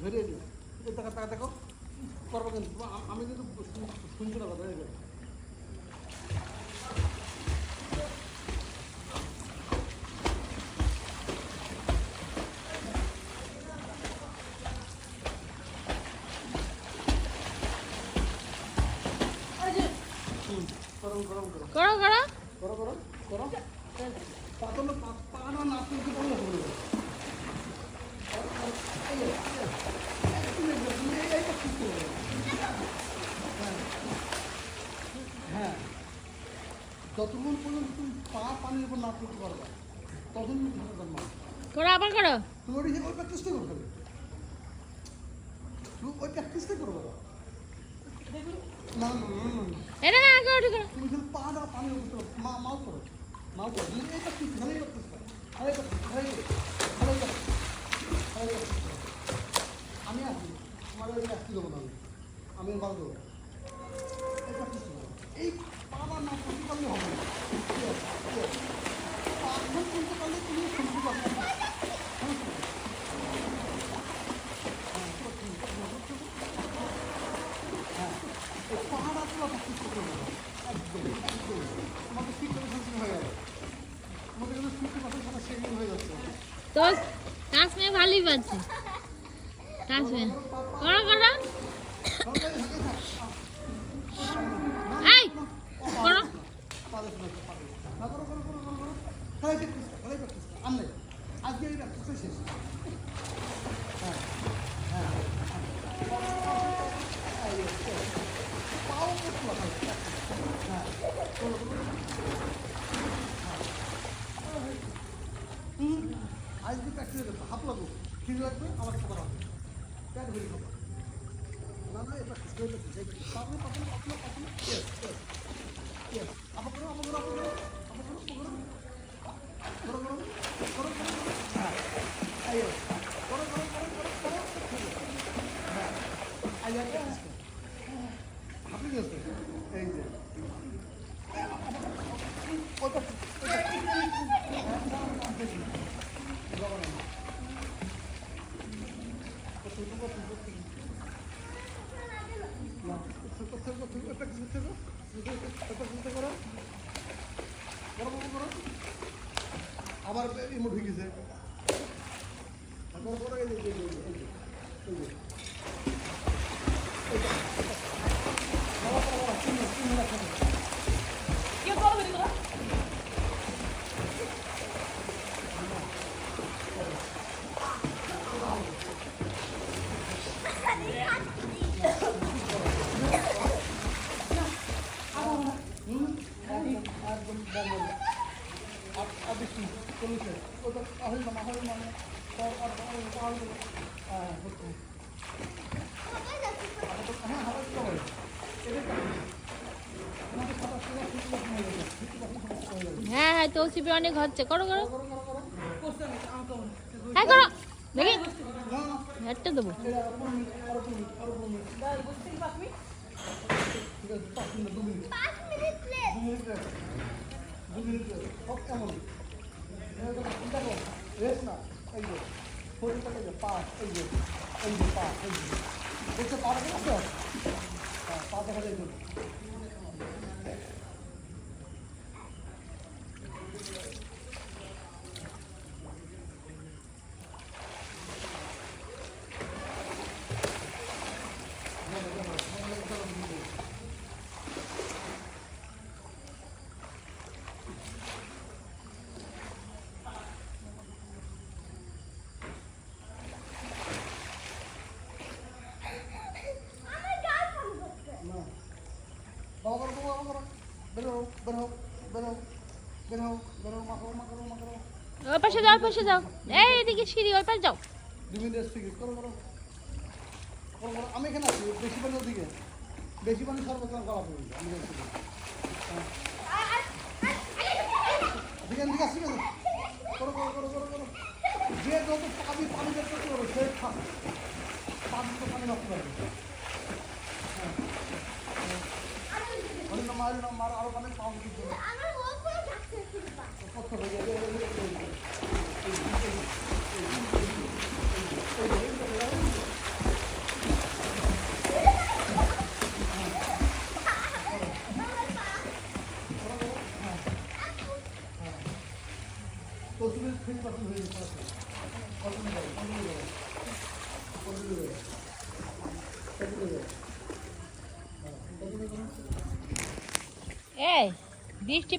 ধরে টাকা টাকা দেখো করবো কিন্তু আমি কিন্তু শুনছি না কথা গরম গরম করো করো করো করো করো করো পাতল পানা না তুলতে পারলে হবে হ্যাঁ যতক্ষণ পর্যন্ত তুমি পা পানির উপর না তুলতে পারবা তখন করো আবার করো তুমি ওই প্র্যাকটিসটা করতে হবে তুমি ওই প্র্যাকটিসটা করবো না না না এটা না আগে ওঠে করো তুমি শুধু পাটা পানির উপর মাও করো মাও করো তুমি এই প্র্যাকটিস ভালোই প্র্যাকটিস করো আমি আসি আমার ওই আসতে দেবো না আমি বাদ দেবো এই প্র্যাকটিস করবো এই পাটা না করতে পারলে হবে না পাখন করতে পারলে তুমি শুনতে পারবে না হ্যাঁ এই পাহাড় আসলে প্র্যাকটিস করতে হবে একদম আমাদের 50% হয়ে গেল আমাদের কিন্তু 50% সাথে শেডিং হয়ে যাচ্ছে তো ডান্স में ভালোই বাজছে ডান্স में করো করো এই করো আজকে এই প্র্যাকটিসটা শেষ হ্যাঁ পাও করতে হ্যাঁ আজকে প্র্যাকটিস করতে হাত লাগবো খিদে লাগবে আবার খাবার হবে প্যাট ভরি খাবার না না এই প্র্যাকটিস করে পাতলা পাতলা পাতলা পাতলা ইয়েস ইয়েস ইয়েস আবার করো আবার করো আবার করো আবার করো করো করো করো করো হ্যাঁ আইও করো করো করো করো করো হ্যাঁ আইয়া প্র্যাকটিস করো আপনি গেছে এই যে ওটা আবার ইমো ঢুকেছে হ্যাঁ হ্যাঁ তুলসী অনেক হচ্ছে করো করো হ্যাঁ করো দেখি একটা দেবো রেস্ট না এই যে শরীরটাকে যে পা এই যে পা এই যে দেখছো পা দেখা যাচ্ছে হ্যাঁ পা দেখা যায় ওই পাশে যাও পাশে যাও এই এদিকে সিঁড়ি ওই পাশে যাও 2 মিনিট রেস্ট থেকে করো আমি এখানে আছি বেশি পানি ওদিকে বেশি পানি সর্বোচ্চ করা পড়বে আমি দিকে আসি কেন করো যে যত পানি বের করতে পারবে সে পানি তো পানি নষ্ট করবে মার আরো পানি পাওয়া কিছু কষ্ট হয়ে যাবে কৌতুকের 3% হয়ে গেছে আছে কন্টিনিউ করো কন্টিনিউ করো এই বৃষ্টি